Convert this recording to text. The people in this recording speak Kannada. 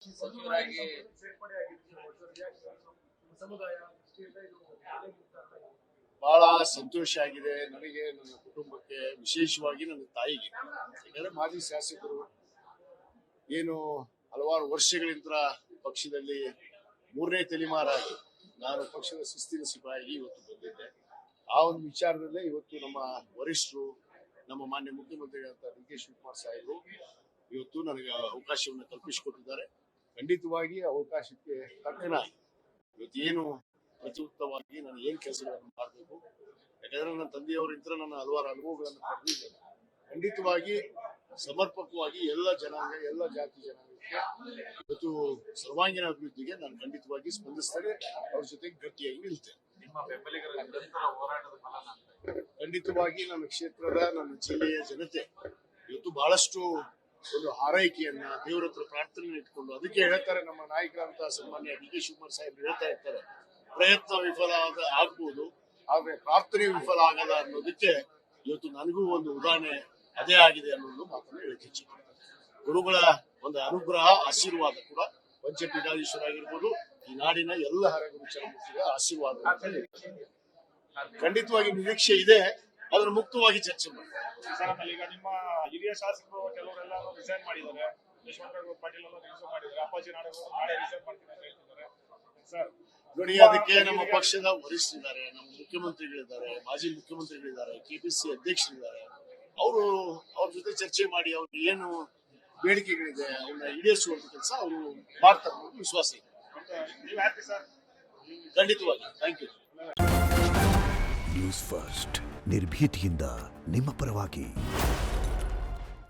ಸಚಿವರಾಗಿ ಬಹಳ ಸಂತೋಷ ಆಗಿದೆ ನನಗೆ, ನನ್ನ ಕುಟುಂಬಕ್ಕೆ, ವಿಶೇಷವಾಗಿ ನನ್ನ ತಾಯಿಗೆ. ಯಾಕಂದ್ರೆ ಮಾಜಿ ಶಾಸಕರು ಏನು ಹಲವಾರು ವರ್ಷಗಳಿಂದ ಪಕ್ಷದಲ್ಲಿ ಮೂರನೇ ತಲೆಮಾರಾಗಿ ನಾನು ಪಕ್ಷದ ಶಿಸ್ತಿನ ಸಿಪಾಯಿಯಾಗಿ ಇವತ್ತು ಬಂದಿದ್ದೆ. ಆ ಒಂದು ವಿಚಾರದಲ್ಲೇ ಇವತ್ತು ನಮ್ಮ ವರಿಷ್ಠರು, ನಮ್ಮ ಮಾನ್ಯ ಮುಖ್ಯಮಂತ್ರಿಗಳಂತ ಡಿ.ಕೆ. ಶಿವಕುಮಾರ್ ಸಾಹೇಬರು ಇವತ್ತು ನನಗೆ ಅವಕಾಶವನ್ನು ಕಲ್ಪಿಸಿಕೊಟ್ಟಿದ್ದಾರೆ. ಖಂಡಿತವಾಗಿ ಅವಕಾಶಕ್ಕೆ ತಕ್ಕನಾಗಿ ಇವತ್ತು ಏನು ಪ್ರತಿಯುಕ್ತವಾಗಿ ನಾನು ಏನ್ ಕೆಲಸಗಳನ್ನು ಮಾಡಬೇಕು, ಯಾಕಂದ್ರೆ ನನ್ನ ತಂದೆಯವರಿಂದ ನನ್ನ ಹಲವಾರು ಅನುಭವಗಳನ್ನು ಪಡೆದಿದ್ದೇನೆ. ಖಂಡಿತವಾಗಿ ಸಮರ್ಪಕವಾಗಿ ಎಲ್ಲ ಜನಾಂಗ, ಎಲ್ಲ ಜಾತಿ ಜನಾಂಗಕ್ಕೆ ಇವತ್ತು ಸರ್ವಾಂಗೀಣ ಅಭಿವೃದ್ಧಿಗೆ ನಾನು ಖಂಡಿತವಾಗಿ ಸ್ಪಂದಿಸ್ತೇನೆ. ಅವ್ರ ಜೊತೆಗೆ ಗಟ್ಟಿಯಾಗಿ ನಿಲ್ತೇನೆ. ನಿಮ್ಮ ಬೆಂಬಲಿಗರ ನಿರಂತರ ಹೋರಾಟದ ಫಲ ಖಂಡಿತವಾಗಿ ನನ್ನ ಕ್ಷೇತ್ರದ, ನನ್ನ ಜಿಲ್ಲೆಯ ಜನತೆ ಇವತ್ತು ಬಹಳಷ್ಟು ಒಂದು ಹಾರೈಕೆಯನ್ನ ದೇವರ ಹತ್ರ ಪ್ರಾರ್ಥನೆ ಇಟ್ಕೊಂಡು, ಅದಕ್ಕೆ ಹೇಳ್ತಾರೆ ನಮ್ಮ ನಾಯಕರಂತ ಸನ್ಮಾನ್ಯ ಡಿ.ಕೆ. ಶಿವಕುಮಾರ್ ಸಾಹೇಬರು ಹೇಳ್ತಾ ಇರ್ತಾರೆ, ಪ್ರಯತ್ನ ವಿಫಲ ಆಗ್ಬೋದು ಆದ್ರೆ ಪ್ರಾರ್ಥನೆ ವಿಫಲ ಆಗಲ್ಲ ಅನ್ನೋದಕ್ಕೆ ಇವತ್ತು ನನಗೂ ಒಂದು ಉದಾಹರಣೆ ಅದೇ ಆಗಿದೆ ಅನ್ನೋದು ಮಾತನ್ನು ಹೇಳಕ್ಕೆ ಇಚ್ಛೆಪಡ್ತಾರೆ. ಗುರುಗಳ ಒಂದು ಅನುಗ್ರಹ, ಆಶೀರ್ವಾದ ಕೂಡ ಪಂಚಪೀಠಾಧೀಶ್ವರ ಆಗಿರ್ಬೋದು, ಈ ನಾಡಿನ ಎಲ್ಲ ಹರಗುರು ಚರಮೂರ್ತಿಗಳ ಆಶೀರ್ವಾದ ಖಂಡಿತವಾಗಿ ನಿರೀಕ್ಷೆ ಇದೆ. ಅದನ್ನು ಮುಕ್ತವಾಗಿ ಚರ್ಚೆ ಮಾಡಿ. ಈಗ ನಿಮ್ಮ ಹಿರಿಯ ಶಾಸಕರು ಕೆಲವರೆಲ್ಲ ರಿಸೈನ್ ಮಾಡಿದ್ದಾರೆ. ಯಶವಂತರಾವ್ ಪಾಟೀಲ್ ಅವರು ರಿಸೈನ್ ಮಾಡಿದ್ದಾರೆ. ಅಪ್ಪಾಜಿ ನಾಳೆ ರಿಸೈನ್ ಮಾಡ್ತೀನಿ ಅಂತ ಹೇಳ್ತಿದ್ದಾರೆ ಸರ್. ನೋಡಿ, ಅದಕ್ಕೆ ನಮ್ಮ ಪಕ್ಷದ ವರಿಷ್ಠರಿದ್ದಾರೆ, ನಮ್ಮ ಮುಖ್ಯಮಂತ್ರಿಗಳಿದ್ದಾರೆ, ಮಾಜಿ ಮುಖ್ಯಮಂತ್ರಿಗಳಿದ್ದಾರೆ, ಕೆಪಿಸಿ ಅಧ್ಯಕ್ಷರಿದ್ದಾರೆ. ಅವರು ಅವ್ರ ಜೊತೆ ಚರ್ಚೆ ಮಾಡಿ ಅವ್ರಿಗೆ ಏನು ಬೇಡಿಕೆಗಳಿದೆ ಅವನ್ನ ಈಡೇರಿಸುವಂತ ಕೆಲಸ ಅವರು ಮಾಡ್ತಾರೆ ಅನ್ನೋದು ವಿಶ್ವಾಸ ಇದೆ. ನೀವು ಹ್ಯಾಪಿ ಸರ್? ಖಂಡಿತವಾಗಿ. Thank you. ನ್ಯೂಸ್ ಫಸ್ಟ್, ನಿರ್ಭೀತಿಯಿಂದ ನಿಮ್ಮ ಪರವಾಗಿ.